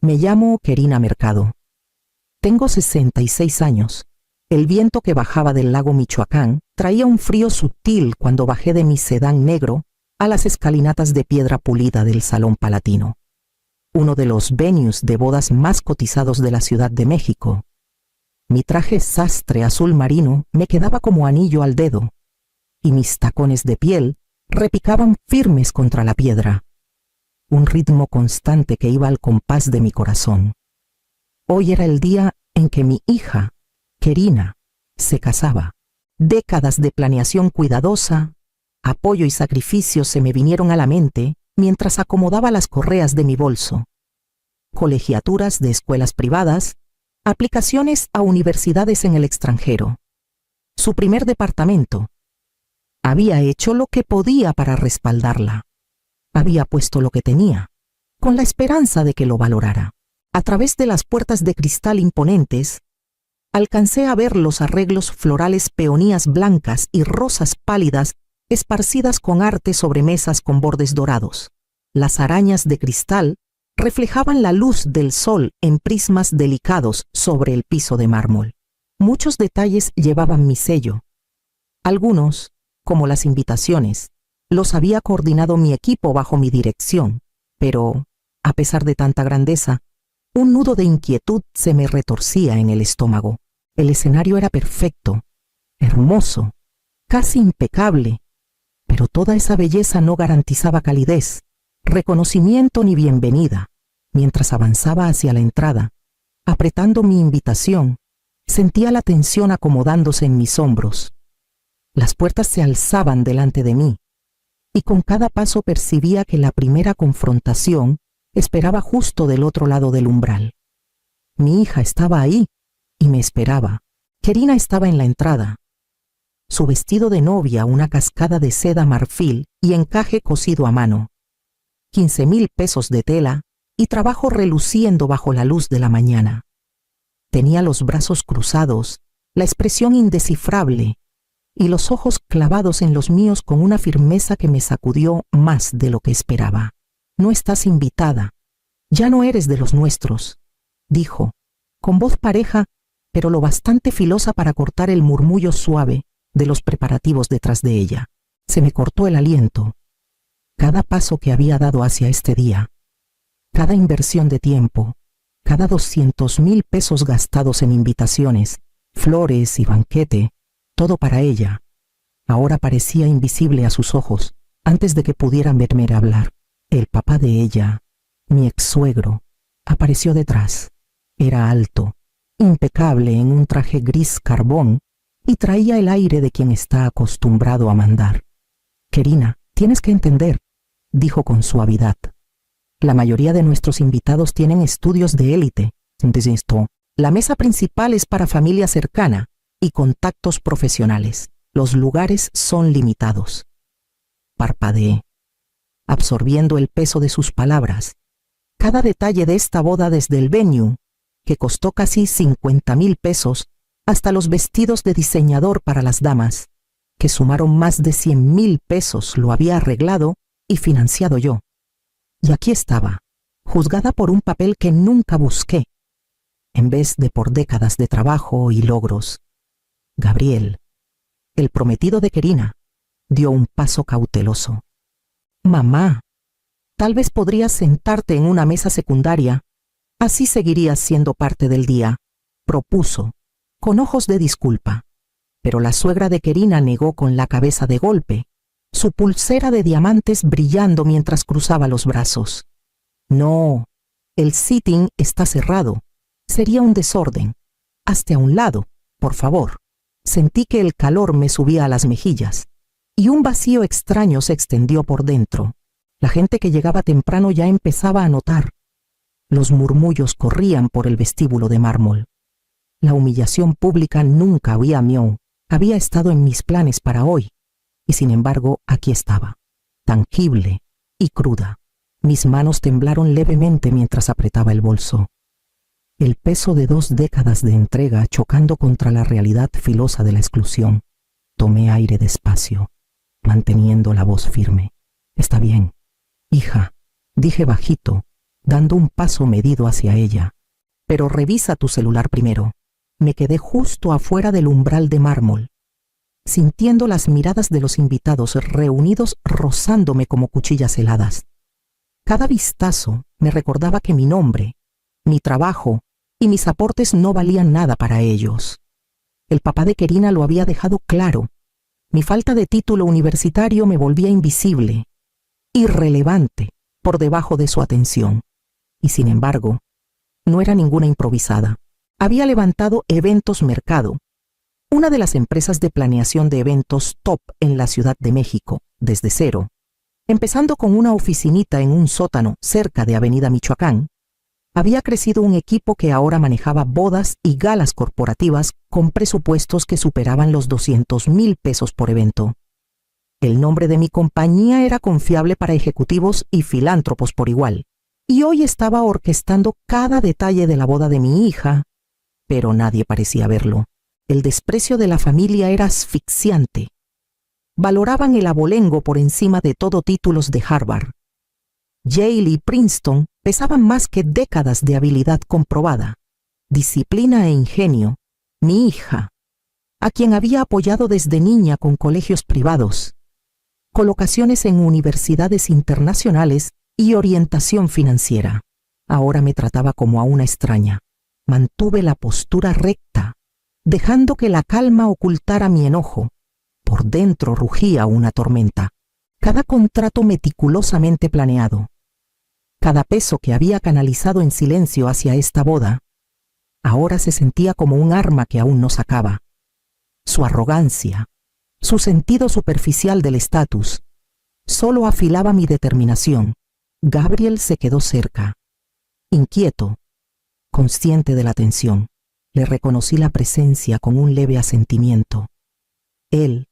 Me llamo Kerina Mercado. Tengo 66 años. El viento que bajaba del lago Michoacán traía un frío sutil cuando bajé de mi sedán negro a las escalinatas de piedra pulida del Salón Palatino, uno de los venues de bodas más cotizados de la Ciudad de México. Mi traje sastre azul marino me quedaba como anillo al dedo, y mis tacones de piel repicaban firmes contra la piedra, un ritmo constante que iba al compás de mi corazón. Hoy era el día en que mi hija, Kerina, se casaba. Décadas de planeación cuidadosa, apoyo y sacrificio se me vinieron a la mente mientras acomodaba las correas de mi bolso. Colegiaturas de escuelas privadas, aplicaciones a universidades en el extranjero. Su primer departamento. Había hecho lo que podía para respaldarla. Había puesto lo que tenía, con la esperanza de que lo valorara. A través de las puertas de cristal imponentes, alcancé a ver los arreglos florales, peonías blancas y rosas pálidas esparcidas con arte sobre mesas con bordes dorados. Las arañas de cristal reflejaban la luz del sol en prismas delicados sobre el piso de mármol. Muchos detalles llevaban mi sello. Algunos, como las invitaciones, los había coordinado mi equipo bajo mi dirección, pero, a pesar de tanta grandeza, un nudo de inquietud se me retorcía en el estómago. El escenario era perfecto, hermoso, casi impecable, pero toda esa belleza no garantizaba calidez, reconocimiento ni bienvenida. Mientras avanzaba hacia la entrada, apretando mi invitación, sentía la tensión acomodándose en mis hombros. Las puertas se alzaban delante de mí, y con cada paso percibía que la primera confrontación esperaba justo del otro lado del umbral. Mi hija estaba ahí y me esperaba. Kerina estaba en la entrada. Su vestido de novia, una cascada de seda marfil y encaje cosido a mano. 15,000 pesos de tela y trabajo reluciendo bajo la luz de la mañana. Tenía los brazos cruzados, la expresión indescifrable y los ojos clavados en los míos con una firmeza que me sacudió más de lo que esperaba. No estás invitada, ya no eres de los nuestros, dijo, con voz pareja, pero lo bastante filosa para cortar el murmullo suave de los preparativos detrás de ella. Se me cortó el aliento. Cada paso que había dado hacia este día, cada inversión de tiempo, cada 200,000 pesos gastados en invitaciones, flores y banquete, todo para ella, ahora parecía invisible a sus ojos antes de que pudieran verme hablar. El papá de ella, mi ex-suegro, apareció detrás. Era alto, impecable en un traje gris carbón y traía el aire de quien está acostumbrado a mandar. Kerina, tienes que entender, dijo con suavidad. La mayoría de nuestros invitados tienen estudios de élite. Insisto, la mesa principal es para familia cercana y contactos profesionales. Los lugares son limitados. Parpadeé, absorbiendo el peso de sus palabras. Cada detalle de esta boda, desde el venue, que costó casi 50,000 pesos, hasta los vestidos de diseñador para las damas, que sumaron más de 100,000 pesos, lo había arreglado y financiado yo. Y aquí estaba, juzgada por un papel que nunca busqué, en vez de por décadas de trabajo y logros. Gabriel, el prometido de Kerina, dio un paso cauteloso. Mamá, tal vez podrías sentarte en una mesa secundaria, así seguirías siendo parte del día, propuso, con ojos de disculpa. Pero la suegra de Kerina negó con la cabeza de golpe, su pulsera de diamantes brillando mientras cruzaba los brazos. No, el sitting está cerrado. Sería un desorden. Hazte a un lado, por favor. Sentí que el calor me subía a las mejillas, y un vacío extraño se extendió por dentro. La gente que llegaba temprano ya empezaba a notar. Los murmullos corrían por el vestíbulo de mármol. La humillación pública nunca había estado en mis planes para hoy, y sin embargo aquí estaba, tangible y cruda. Mis manos temblaron levemente mientras apretaba el bolso. El peso de 2 décadas de entrega chocando contra la realidad filosa de la exclusión. Tomé aire despacio, manteniendo la voz firme. Está bien, hija, dije bajito, dando un paso medido hacia ella. Pero revisa tu celular primero. Me quedé justo afuera del umbral de mármol, sintiendo las miradas de los invitados reunidos rozándome como cuchillas heladas. Cada vistazo me recordaba que mi nombre, mi trabajo y mis aportes no valían nada para ellos. El papá de Kerina lo había dejado claro. Mi falta de título universitario me volvía invisible, irrelevante, por debajo de su atención. Y sin embargo, no era ninguna improvisada. Había levantado Eventos Mercado, una de las empresas de planeación de eventos top en la Ciudad de México, desde cero. Empezando con una oficinita en un sótano cerca de Avenida Michoacán, había crecido un equipo que ahora manejaba bodas y galas corporativas con presupuestos que superaban los 200,000 pesos por evento. El nombre de mi compañía era confiable para ejecutivos y filántropos por igual, y hoy estaba orquestando cada detalle de la boda de mi hija, pero nadie parecía verlo. El desprecio de la familia era asfixiante. Valoraban el abolengo por encima de todo títulos de Harvard. Yale y Princeton pesaban más que décadas de habilidad comprobada, disciplina e ingenio. Mi hija, a quien había apoyado desde niña con colegios privados, colocaciones en universidades internacionales y orientación financiera, ahora me trataba como a una extraña. Mantuve la postura recta, dejando que la calma ocultara mi enojo. Por dentro rugía una tormenta. Cada contrato meticulosamente planeado, cada peso que había canalizado en silencio hacia esta boda, ahora se sentía como un arma que aún no sacaba. Su arrogancia, su sentido superficial del estatus, solo afilaba mi determinación. Gabriel se quedó cerca, inquieto, consciente de la tensión. Le reconocí la presencia con un leve asentimiento. Él,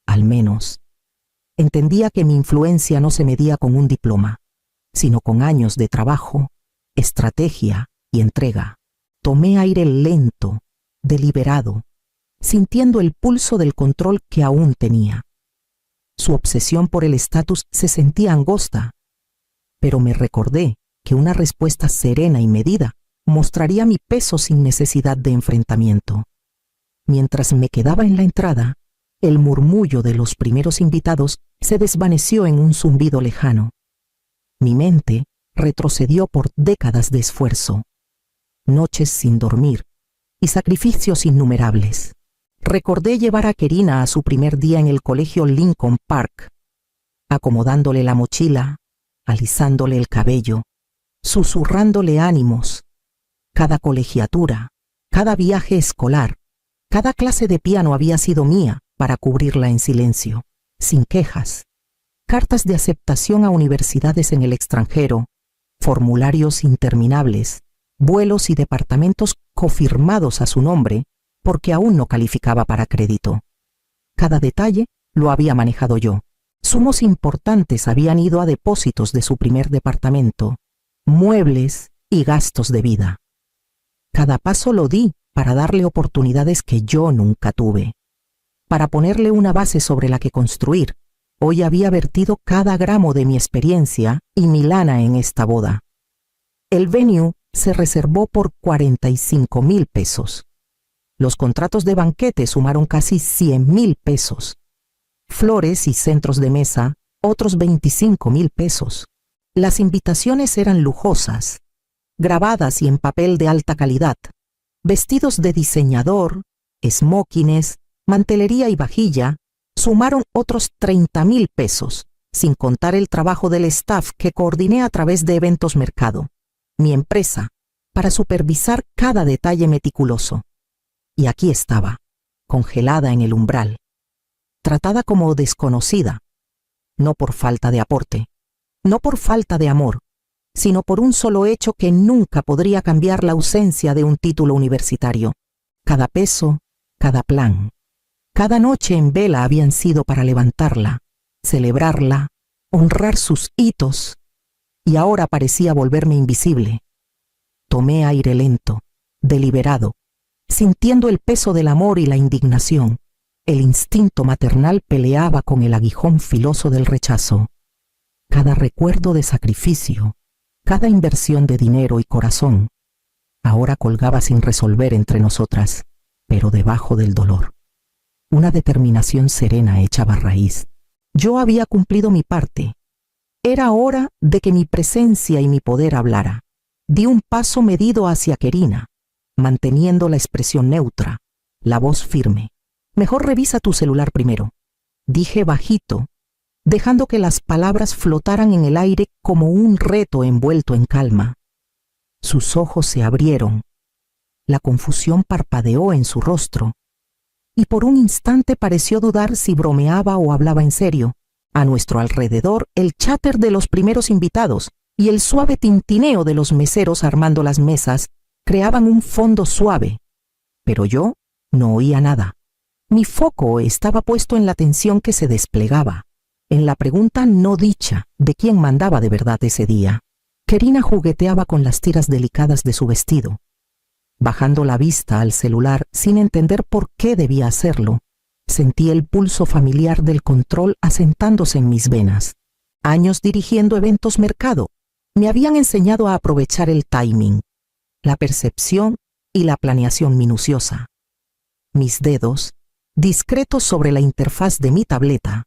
al menos, entendía que mi influencia no se medía con un diploma, sino con años de trabajo, estrategia y entrega. Tomé aire lento, deliberado, sintiendo el pulso del control que aún tenía. Su obsesión por el estatus se sentía angosta, pero me recordé que una respuesta serena y medida mostraría mi peso sin necesidad de enfrentamiento. Mientras me quedaba en la entrada, el murmullo de los primeros invitados se desvaneció en un zumbido lejano. Mi mente retrocedió por décadas de esfuerzo, noches sin dormir y sacrificios innumerables. Recordé llevar a Kerina a su primer día en el colegio Lincoln Park, acomodándole la mochila, alisándole el cabello, susurrándole ánimos. Cada colegiatura, cada viaje escolar, cada clase de piano había sido mía para cubrirla en silencio, sin quejas. Cartas de aceptación a universidades en el extranjero, formularios interminables, vuelos y departamentos cofirmados a su nombre porque aún no calificaba para crédito. Cada detalle lo había manejado yo. Sumos importantes habían ido a depósitos de su primer departamento, muebles y gastos de vida. Cada paso lo di para darle oportunidades que yo nunca tuve, para ponerle una base sobre la que construir. Hoy había vertido cada gramo de mi experiencia y mi lana en esta boda. El venue se reservó por 45,000 pesos. Los contratos de banquete sumaron casi 100,000 pesos. Flores y centros de mesa, otros 25,000 pesos. Las invitaciones eran lujosas, grabadas y en papel de alta calidad, vestidos de diseñador, smokines, mantelería y vajilla, sumaron otros 30,000 pesos, sin contar el trabajo del staff que coordiné a través de Eventos Mercado, mi empresa, para supervisar cada detalle meticuloso. Y aquí estaba, congelada en el umbral, tratada como desconocida, no por falta de aporte, no por falta de amor, sino por un solo hecho que nunca podría cambiar la ausencia de un título universitario. Cada peso, cada plan, cada noche en vela habían sido para levantarla, celebrarla, honrar sus hitos, y ahora parecía volverme invisible. Tomé aire lento, deliberado, sintiendo el peso del amor y la indignación. El instinto maternal peleaba con el aguijón filoso del rechazo. Cada recuerdo de sacrificio, Cada inversión de dinero y corazón ahora colgaba sin resolver entre nosotras, pero debajo del dolor. Una determinación serena echaba raíz. Yo había cumplido mi parte. Era hora de que mi presencia y mi poder hablara. Di un paso medido hacia Kerina, manteniendo la expresión neutra, la voz firme. Mejor revisa tu celular primero, dije bajito, dejando que las palabras flotaran en el aire como un reto envuelto en calma. Sus ojos se abrieron, la confusión parpadeó en su rostro, y por un instante pareció dudar si bromeaba o hablaba en serio. A nuestro alrededor, el cháter de los primeros invitados y el suave tintineo de los meseros armando las mesas creaban un fondo suave, pero yo no oía nada. Mi foco estaba puesto en la tensión que se desplegaba, en la pregunta no dicha de quién mandaba de verdad ese día. Kerina jugueteaba con las tiras delicadas de su vestido. Bajando la vista al celular sin entender por qué debía hacerlo, sentí el pulso familiar del control asentándose en mis venas. Años dirigiendo eventos mercado me habían enseñado a aprovechar el timing, la percepción y la planeación minuciosa. Mis dedos, discretos sobre la interfaz de mi tableta,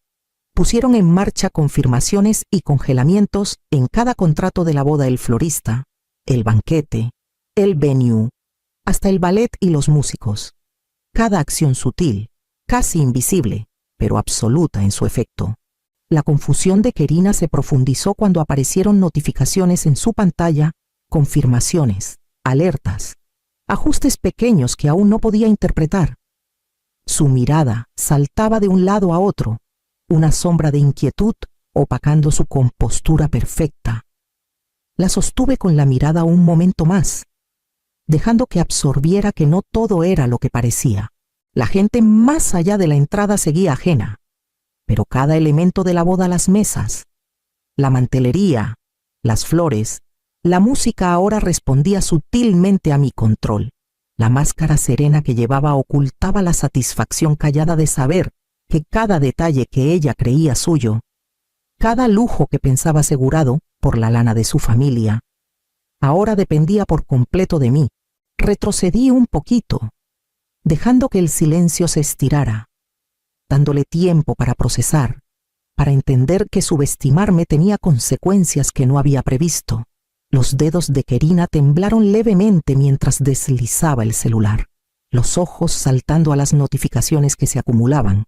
pusieron en marcha confirmaciones y congelamientos en cada contrato de la boda del florista, el banquete, el venue, hasta el ballet y los músicos. Cada acción sutil, casi invisible, pero absoluta en su efecto. La confusión de Kerina se profundizó cuando aparecieron notificaciones en su pantalla, confirmaciones, alertas, ajustes pequeños que aún no podía interpretar. Su mirada saltaba de un lado a otro, una sombra de inquietud opacando su compostura perfecta. La sostuve con la mirada un momento más, dejando que absorbiera que no todo era lo que parecía. La gente más allá de la entrada seguía ajena, pero cada elemento de la boda, las mesas, la mantelería, las flores, la música ahora respondía sutilmente a mi control. La máscara serena que llevaba ocultaba la satisfacción callada de saber que cada detalle que ella creía suyo, cada lujo que pensaba asegurado por la lana de su familia, ahora dependía por completo de mí. Retrocedí un poquito, dejando que el silencio se estirara, dándole tiempo para procesar, para entender que subestimarme tenía consecuencias que no había previsto. Los dedos de Kerina temblaron levemente mientras deslizaba el celular, los ojos saltando a las notificaciones que se acumulaban.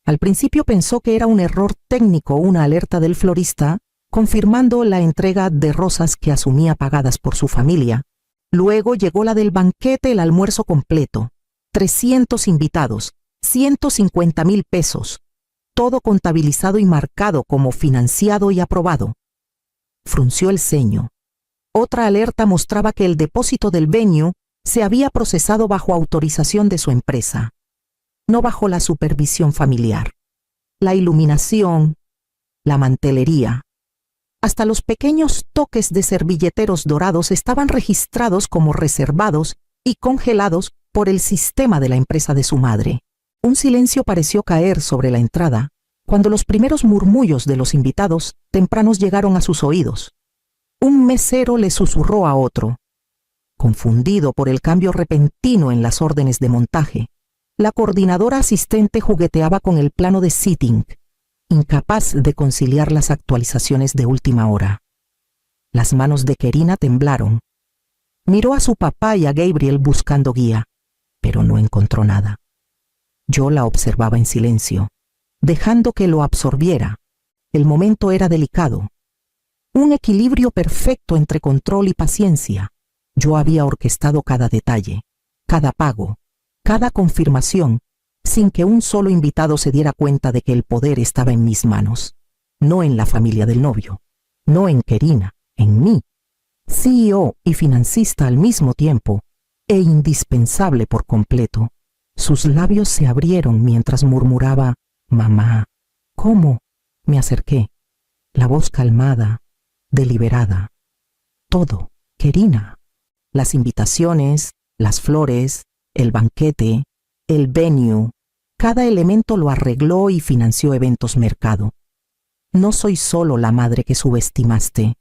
Al principio pensó que era un error técnico, una alerta del florista, confirmando la entrega de rosas que asumía pagadas por su familia. Luego llegó la del banquete, el almuerzo completo, 300 invitados, 150,000 pesos, todo contabilizado y marcado como financiado y aprobado. Frunció el ceño. Otra alerta mostraba que el depósito del venue se había procesado bajo autorización de su empresa, no bajo la supervisión familiar. La iluminación, la mantelería, hasta los pequeños toques de servilleteros dorados estaban registrados como reservados y congelados por el sistema de la empresa de su madre. Un silencio pareció caer sobre la entrada cuando los primeros murmullos de los invitados tempranos llegaron a sus oídos. Un mesero le susurró a otro. Confundido por el cambio repentino en las órdenes de montaje, la coordinadora asistente jugueteaba con el plano de seating, incapaz de conciliar las actualizaciones de última hora. Las manos de Kerina temblaron. Miró a su papá y a Gabriel buscando guía, pero no encontró nada. Yo la observaba en silencio, dejando que lo absorbiera. El momento era delicado. Un equilibrio perfecto entre control y paciencia. Yo había orquestado cada detalle, cada pago, cada confirmación, sin que un solo invitado se diera cuenta de que el poder estaba en mis manos, no en la familia del novio, no en Kerina, en mí, CEO y financista al mismo tiempo, e indispensable por completo. Sus labios se abrieron mientras murmuraba, «Mamá, ¿cómo?» Me acerqué, la voz calmada, deliberada. Todo, Kerina. Las invitaciones, las flores, el banquete, el venue, cada elemento lo arregló y financió eventos mercado. No soy solo la madre que subestimaste,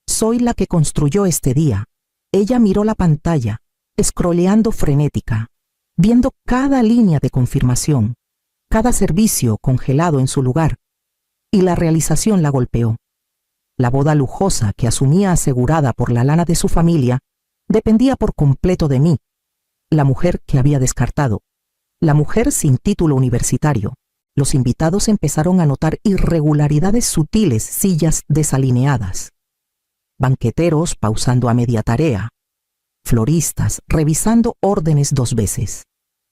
Soy la que construyó este día. Ella miró la pantalla, scrolleando frenética, viendo cada línea de confirmación, cada servicio congelado en su lugar, y la realización la golpeó. La boda lujosa que asumía asegurada por la lana de su familia dependía por completo de mí, la mujer que había descartado, la mujer sin título universitario. Los invitados empezaron a notar irregularidades sutiles, sillas desalineadas, banqueteros pausando a media tarea, floristas revisando órdenes 2 veces.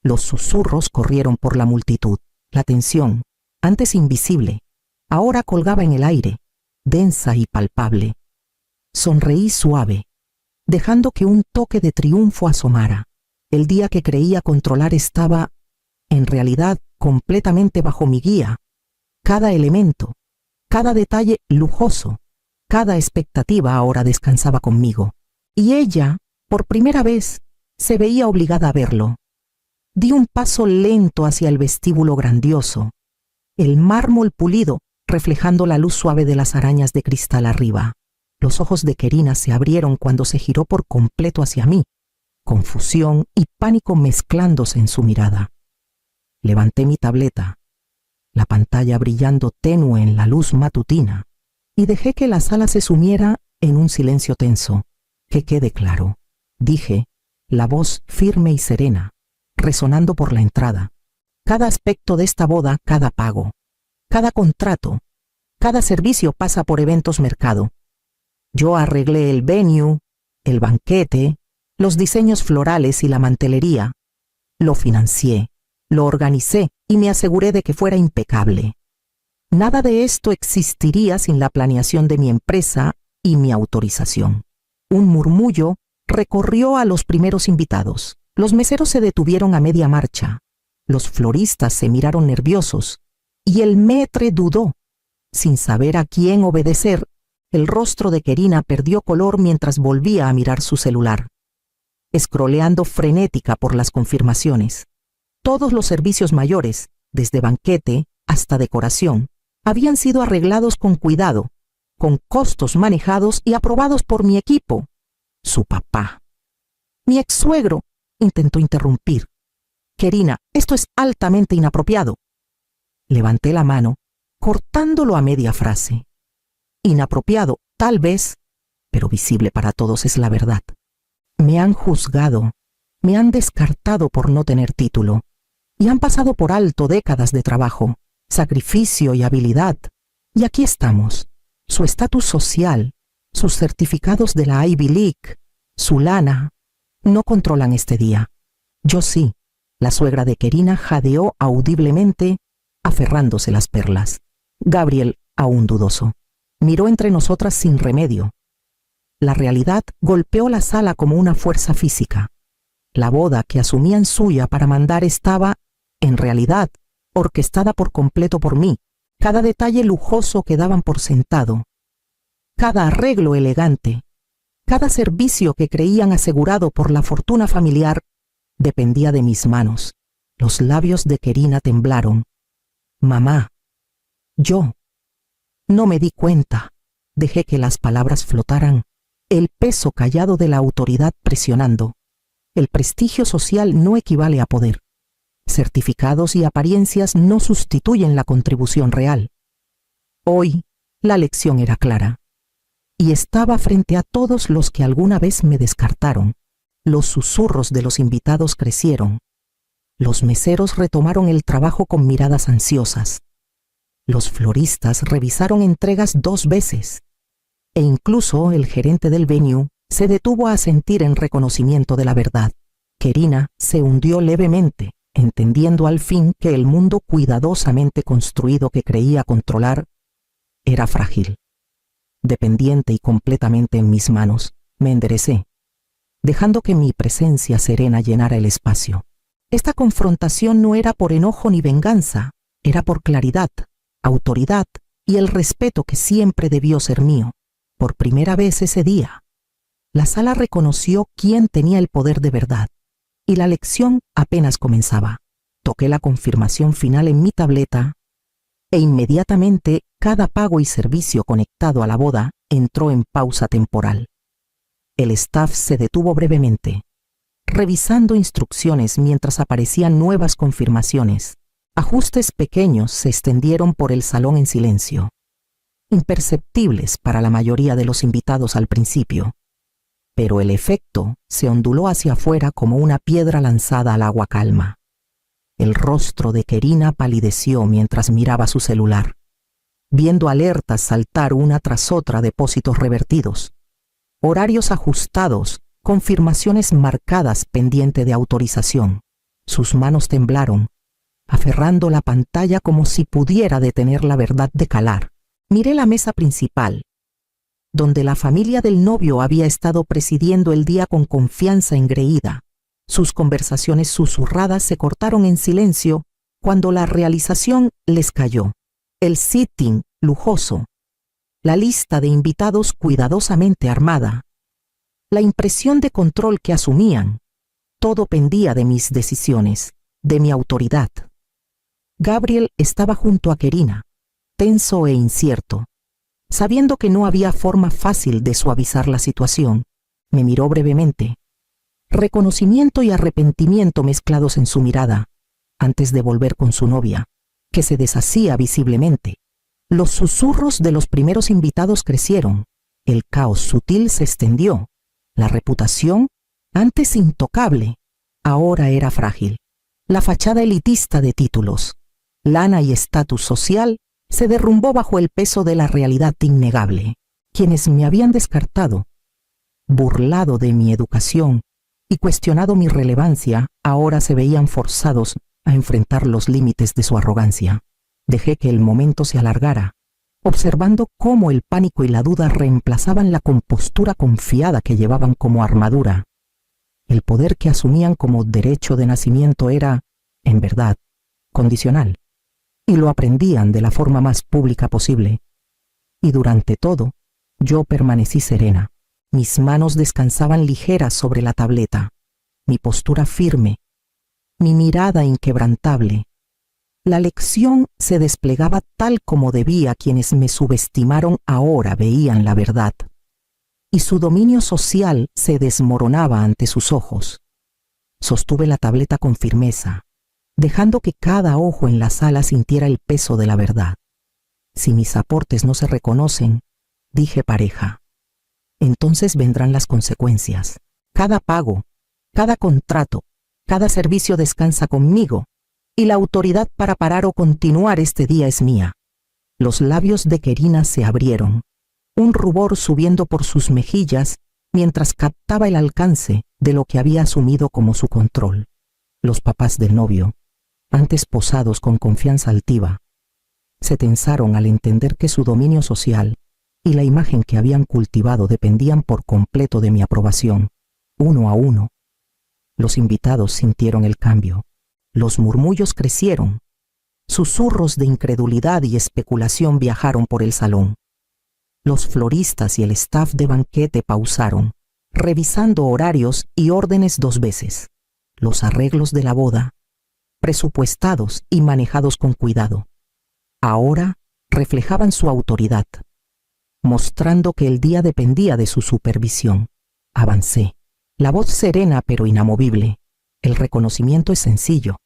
Los susurros corrieron por la multitud. La tensión, antes invisible, ahora colgaba en el aire, densa y palpable. Sonreí suave, dejando que un toque de triunfo asomara. El día que creía controlar estaba, en realidad, completamente bajo mi guía. Cada elemento, cada detalle lujoso, cada expectativa ahora descansaba conmigo. Y ella, por primera vez, se veía obligada a verlo. Di un paso lento hacia el vestíbulo grandioso, el mármol pulido reflejando la luz suave de las arañas de cristal arriba. Los ojos de Kerina se abrieron cuando se giró por completo hacia mí, confusión y pánico mezclándose en su mirada. Levanté mi tableta, la pantalla brillando tenue en la luz matutina, y dejé que la sala se sumiera en un silencio tenso. Que quede claro, dije, la voz firme y serena, resonando por la entrada. Cada aspecto de esta boda, cada pago, cada contrato, cada servicio pasa por eventos mercado. Yo arreglé el venue, el banquete, los diseños florales y la mantelería. Lo financié, lo organicé y me aseguré de que fuera impecable. Nada de esto existiría sin la planeación de mi empresa y mi autorización. Un murmullo recorrió a los primeros invitados. Los meseros se detuvieron a media marcha. Los floristas se miraron nerviosos y el maître dudó. Sin saber a quién obedecer, el rostro de Kerina perdió color mientras volvía a mirar su celular, scrolleando frenética por las confirmaciones. Todos los servicios mayores, desde banquete hasta decoración, habían sido arreglados con cuidado, con costos manejados y aprobados por mi equipo. Su papá. Mi ex-suegro intentó interrumpir. Kerina, esto es altamente inapropiado. Levanté la mano, cortándolo a media frase. Inapropiado, tal vez, pero visible para todos es la verdad. Me han juzgado, me han descartado por no tener título, y han pasado por alto décadas de trabajo, sacrificio y habilidad. Y aquí estamos, su estatus social, sus certificados de la Ivy League, su lana, no controlan este día. Yo sí. La suegra de Kerina jadeó audiblemente, aferrándose las perlas. Gabriel, aún dudoso, miró entre nosotras sin remedio. La realidad golpeó la sala como una fuerza física. La boda que asumían suya para mandar estaba, en realidad, orquestada por completo por mí. Cada detalle lujoso que daban por sentado, cada arreglo elegante, cada servicio que creían asegurado por la fortuna familiar, dependía de mis manos. Los labios de Kerina temblaron. Mamá, yo. No me di cuenta. Dejé que las palabras flotaran, el peso callado de la autoridad presionando. El prestigio social no equivale a poder. Certificados y apariencias no sustituyen la contribución real. Hoy, la lección era clara. Y estaba frente a todos los que alguna vez me descartaron. Los susurros de los invitados crecieron. Los meseros retomaron el trabajo con miradas ansiosas. Los floristas revisaron entregas 2 veces. E incluso el gerente del venue se detuvo a asentir en reconocimiento de la verdad. Kerina se hundió levemente, entendiendo al fin que el mundo cuidadosamente construido que creía controlar era frágil. Dependiente y completamente en mis manos, me enderecé, dejando que mi presencia serena llenara el espacio. Esta confrontación no era por enojo ni venganza, era por claridad, autoridad y el respeto que siempre debió ser mío. Por primera vez ese día, la sala reconoció quién tenía el poder de verdad, y la lección apenas comenzaba. Toqué la confirmación final en mi tableta e inmediatamente cada pago y servicio conectado a la boda entró en pausa temporal. El staff se detuvo brevemente, revisando instrucciones mientras aparecían nuevas confirmaciones. Ajustes pequeños se extendieron por el salón en silencio, imperceptibles para la mayoría de los invitados al principio, pero el efecto se onduló hacia afuera como una piedra lanzada al agua calma. El rostro de Kerina palideció mientras miraba su celular, viendo alertas saltar una tras otra, depósitos revertidos, horarios ajustados, confirmaciones marcadas pendiente de autorización. Sus manos temblaron, aferrando la pantalla como si pudiera detener la verdad de calar. Miré la mesa principal, donde la familia del novio había estado presidiendo el día con confianza engreída. Sus conversaciones susurradas se cortaron en silencio cuando la realización les cayó. El sitting lujoso, la lista de invitados cuidadosamente armada, la impresión de control que asumían, todo pendía de mis decisiones, de mi autoridad. Gabriel estaba junto a Kerina, tenso e incierto. Sabiendo que no había forma fácil de suavizar la situación, me miró brevemente. Reconocimiento y arrepentimiento mezclados en su mirada, antes de volver con su novia, que se deshacía visiblemente. Los susurros de los primeros invitados crecieron, el caos sutil se extendió, la reputación, antes intocable, ahora era frágil. La fachada elitista de títulos, lana y estatus social se derrumbó bajo el peso de la realidad innegable. Quienes me habían descartado, burlado de mi educación y cuestionado mi relevancia, ahora se veían forzados a enfrentar los límites de su arrogancia. Dejé que el momento se alargara, observando cómo el pánico y la duda reemplazaban la compostura confiada que llevaban como armadura. El poder que asumían como derecho de nacimiento era, en verdad, condicional, y lo aprendían de la forma más pública posible. Y durante todo, yo permanecí serena. Mis manos descansaban ligeras sobre la tableta, mi postura firme, mi mirada inquebrantable. La lección se desplegaba tal como debía. Quienes me subestimaron ahora veían la verdad, y su dominio social se desmoronaba ante sus ojos. Sostuve la tableta con firmeza, dejando que cada ojo en la sala sintiera el peso de la verdad. Si mis aportes no se reconocen, dije pareja, entonces vendrán las consecuencias. Cada pago, cada contrato, cada servicio descansa conmigo, y la autoridad para parar o continuar este día es mía. Los labios de Kerina se abrieron, un rubor subiendo por sus mejillas mientras captaba el alcance de lo que había asumido como su control. Los papás del novio, antes posados con confianza altiva, se tensaron al entender que su dominio social y la imagen que habían cultivado dependían por completo de mi aprobación. Uno a uno, los invitados sintieron el cambio. Los murmullos crecieron. Susurros de incredulidad y especulación viajaron por el salón. Los floristas y el staff de banquete pausaron, revisando horarios y órdenes 2 veces. Los arreglos de la boda, presupuestados y manejados con cuidado, ahora reflejaban su autoridad, mostrando que el día dependía de su supervisión. Avancé, la voz serena pero inamovible. El reconocimiento es sencillo.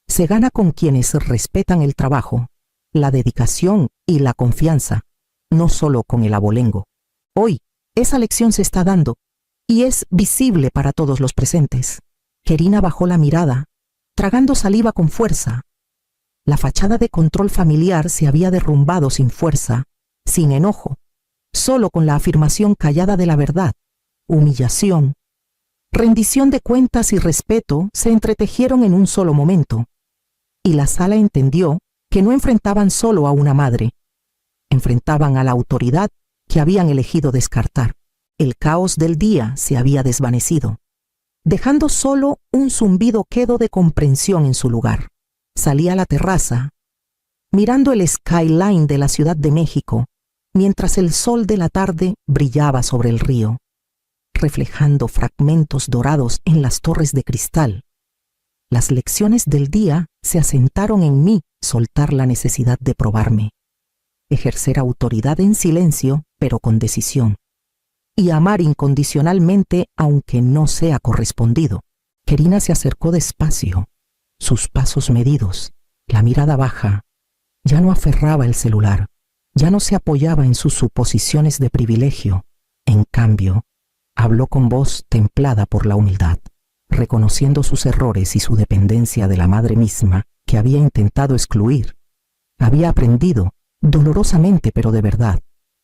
Se gana con quienes respetan el trabajo, la dedicación y la confianza, no solo con el abolengo. Hoy, esa lección se está dando, y es visible para todos los presentes. Kerina bajó la mirada, tragando saliva con fuerza. La fachada de control familiar se había derrumbado sin fuerza, sin enojo, solo con la afirmación callada de la verdad. Humillación, rendición de cuentas y respeto se entretejieron en un solo momento, y la sala entendió que no enfrentaban solo a una madre, enfrentaban a la autoridad que habían elegido descartar. El caos del día se había desvanecido, dejando solo un zumbido quedo de comprensión en su lugar. Salí a la terraza, mirando el skyline de la Ciudad de México, mientras el sol de la tarde brillaba sobre el río, reflejando fragmentos dorados en las torres de cristal. Las lecciones del día se asentaron en mí soltar la necesidad de probarme, ejercer autoridad en silencio, pero con decisión, y amar incondicionalmente aunque no sea correspondido. Kerina se acercó despacio, sus pasos medidos, la mirada baja. Ya no aferraba el celular, ya no se apoyaba en sus suposiciones de privilegio. En cambio, habló con voz templada por la humildad, reconociendo sus errores y su dependencia de la madre misma que había intentado excluir. Había aprendido, dolorosamente pero de verdad,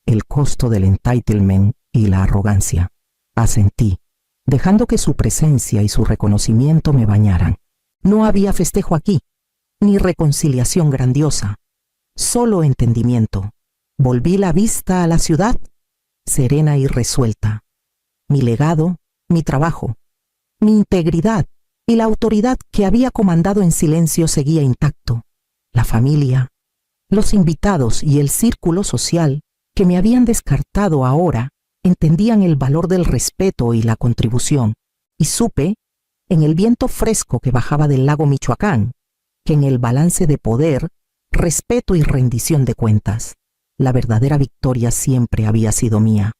el costo del entitlement y la arrogancia. Asentí, dejando que su presencia y su reconocimiento me bañaran. No había festejo aquí, ni reconciliación grandiosa, solo entendimiento. Volví la vista a la ciudad, serena y resuelta. Mi legado, mi trabajo, mi integridad y la autoridad que había comandado en silencio seguía intacto. La familia, los invitados y el círculo social que me habían descartado ahora entendían el valor del respeto y la contribución, y supe, en el viento fresco que bajaba del lago Michoacán, que en el balance de poder, respeto y rendición de cuentas, la verdadera victoria siempre había sido mía.